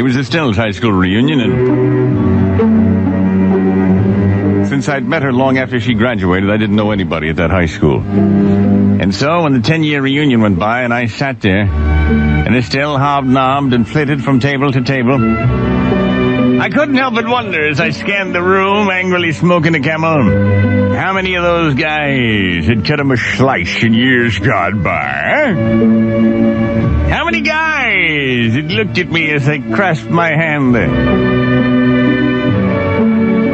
was Estelle's high school reunion, and since I'd met her long after she graduated, I didn't know anybody at that high school. And so, when the 10-year reunion went by and I sat there, and Estelle hobnobbed and flitted from table to table, I couldn't help but wonder as I scanned the room, angrily smoking a Camel, how many of those guys had cut him a slice in years gone by? How many guys had looked at me as I grasped my hand there?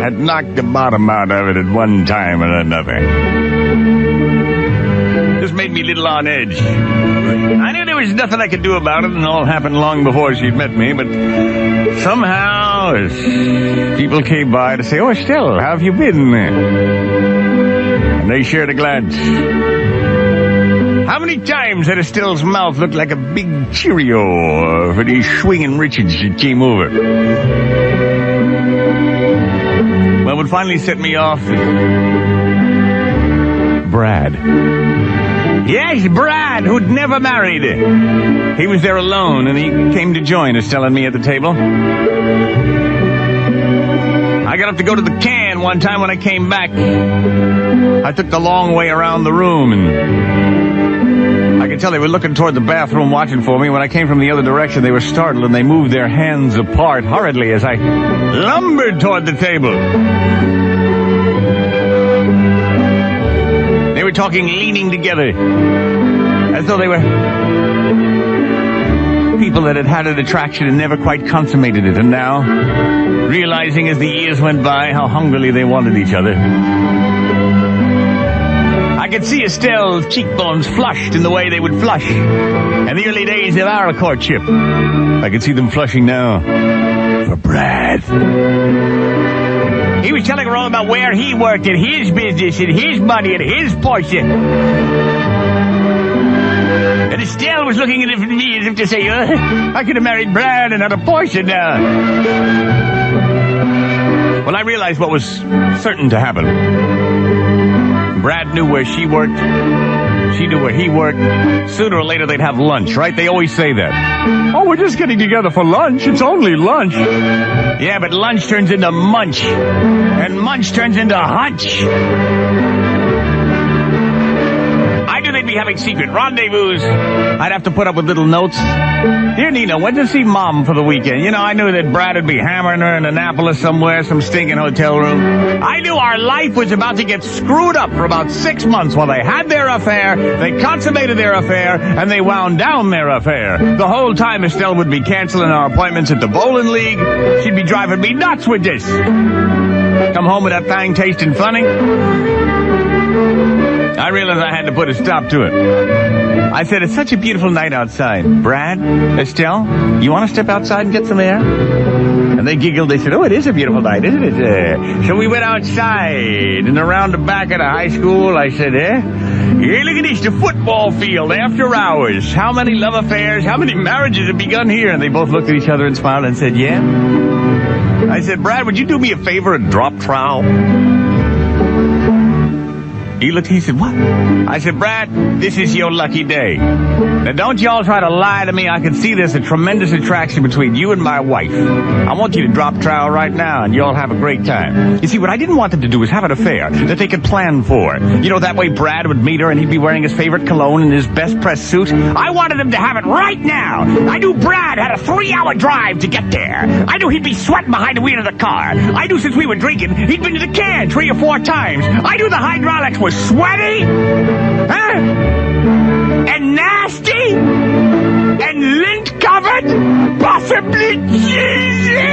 Had knocked the bottom out of it at one time or another. This made me a little on edge. I knew there was nothing I could do about it, and it all happened long before she'd met me, but somehow, as people came by to say, "Oh, Estelle, how have you been?" and they shared a glance. How many times had Estelle's mouth looked like a big Cheerio for these swinging Richards that came over? Well, what finally set me off? Brad. Yes, Brad, who'd never married. He was there alone, and he came to join Estelle and me at the table. I got up to go to the can one time when I came back. I took the long way around the room, and I could tell they were looking toward the bathroom watching for me. When I came from the other direction, they were startled, and they moved their hands apart hurriedly as I lumbered toward the table. They were talking, leaning together, as though they were people that had had an attraction and never quite consummated it, and now, realizing as the years went by how hungrily they wanted each other. I could see Estelle's cheekbones flushed in the way they would flush in the early days of our courtship. I could see them flushing now for Brad. He was telling her all about where he worked and his business and his money and his portion. And Estelle was looking at me as if to say, I could have married Brad and had a portion now. Well, I realized what was certain to happen. Brad knew where she worked. She knew where he worked. Sooner or later they'd have lunch, right? They always say that. "Oh, we're just getting together for lunch. It's only lunch." Yeah, but lunch turns into munch. And munch turns into hunch. I knew they'd be having secret rendezvous. I'd have to put up with little notes. "Dear Nina, went to see Mom for the weekend." I knew that Brad would be hammering her in Annapolis somewhere, some stinking hotel room. I knew our life was about to get screwed up for about 6 months while they had their affair, they consummated their affair, and they wound down their affair. The whole time Estelle would be canceling our appointments at the bowling league. She'd be driving me nuts with this. Come home with that thing tasting funny. I realized I had to put a stop to it. I said, "It's such a beautiful night outside. Brad, Estelle, you want to step outside and get some air?" And they giggled. They said, "Oh, it is a beautiful night, isn't it?" So we went outside and around the back of the high school. I said, Here, look at this, the football field after hours. How many love affairs, how many marriages have begun here?" And they both looked at each other and smiled and said, "Yeah." I said, "Brad, would you do me a favor and drop trowel?" He said, "What?" I said, "Brad, this is your lucky day. Now don't y'all try to lie to me. I can see there's a tremendous attraction between you and my wife. I want you to drop trowel right now and y'all have a great time." You see, what I didn't want them to do was have an affair that they could plan for. That way Brad would meet her and he'd be wearing his favorite cologne and his best pressed suit. I wanted them to have it right now. I knew Brad had a 3-hour drive to get there. I knew he'd be sweating behind the wheel of the car. I knew since we were drinking, he'd been to the can 3 or 4 times. I knew the hydraulics were sweaty, and nasty, and lint covered, possibly cheesy.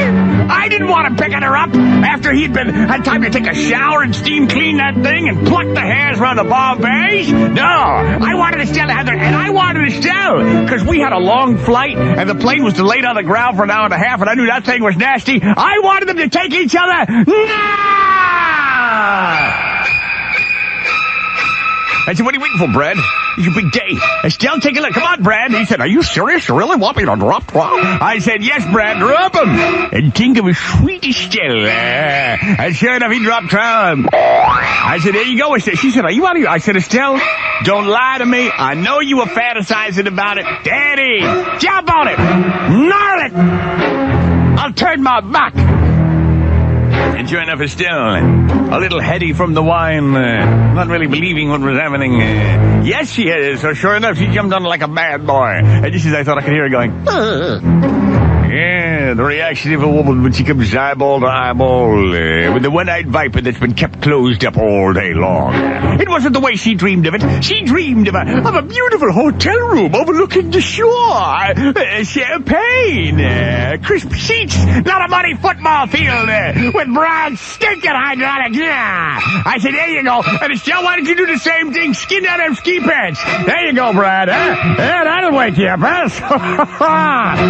I didn't want him picking her up after he'd had time to take a shower and steam clean that thing and pluck the hairs around the ball beige. No, I wanted Estelle to have her, and I wanted Estelle because we had a long flight and the plane was delayed on the ground for an hour and a half, and I knew that thing was nasty. I wanted them to take each other now. I said, "What are you waiting for, Brad? It's your big day. Estelle, take a look. Come on, Brad." He said, "Are you serious? You really want me to drop trowel?" I said, "Yes, Brad, drop him. And think of a sweet Estelle." And sure enough, he dropped trowel. I said, "There you go, Estelle." She said, "Are you out of here?" I said, "Estelle, don't lie to me. I know you were fantasizing about it. Daddy, jump on it. Gnarl it." my back. And sure enough, Estelle, a little heady from the wine, not really believing what was happening. Yes, she is. So sure enough, she jumped on like a bad boy. And just as I thought I could hear her going, yeah, the reaction of a woman when she comes eyeball to eyeball with the one-eyed viper that's been kept closed up all day long. It wasn't the way she dreamed of it. She dreamed of a beautiful hotel room overlooking the shore, champagne, crisp sheets, not a muddy football field with broad stinking hydraulics. Yeah. I said, there you go. And Estelle, why don't you do the same thing? Skin down them ski pants. There you go, Brad. Huh? Yeah, that'll wake you up, huh?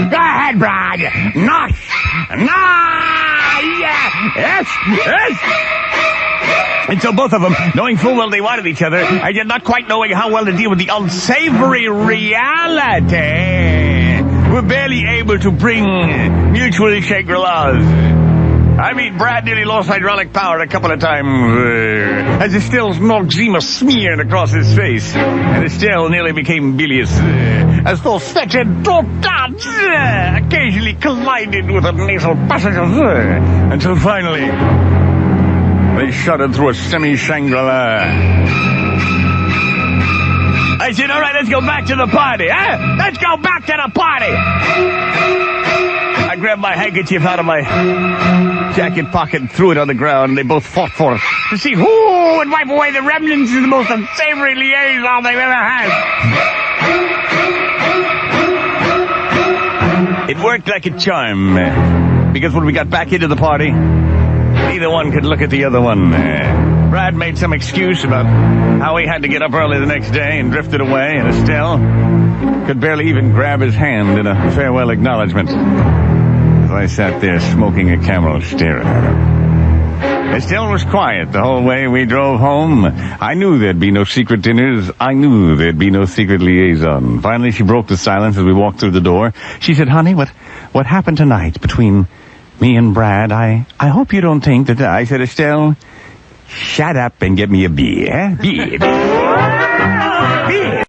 Go ahead, Brad. Nice. Yeah. Yes. And so both of them, knowing full well they wanted each other, and yet not quite knowing how well to deal with the unsavory reality, were barely able to bring mutual Shangri-Las. I mean, Brad nearly lost hydraulic power a couple of times, as Estelle's Noxzema smeared across his face, and Estelle nearly became bilious, as those fetid dotards occasionally collided with the nasal passages, until finally they shuddered through a semi-Shangri-La. I said, all right, let's go back to the party, huh? Let's go back to the party! I grabbed my handkerchief out of my jacket pocket and threw it on the ground, and they both fought for it to see who would wipe away the remnants of the most unsavory liaison they've ever had. It worked like a charm, because when we got back into the party, neither one could look at the other one. Brad made some excuse about how he had to get up early the next day and drifted away, and Estelle could barely even grab his hand in a farewell acknowledgement. As I sat there smoking a Camel, staring at her. Estelle was quiet the whole way we drove home. I knew there'd be no secret dinners. I knew there'd be no secret liaison. Finally, she broke the silence as we walked through the door. She said, honey, what happened tonight between me and Brad? I hope you don't think that... I said, Estelle, shut up and get me a beer. Beer. Beer.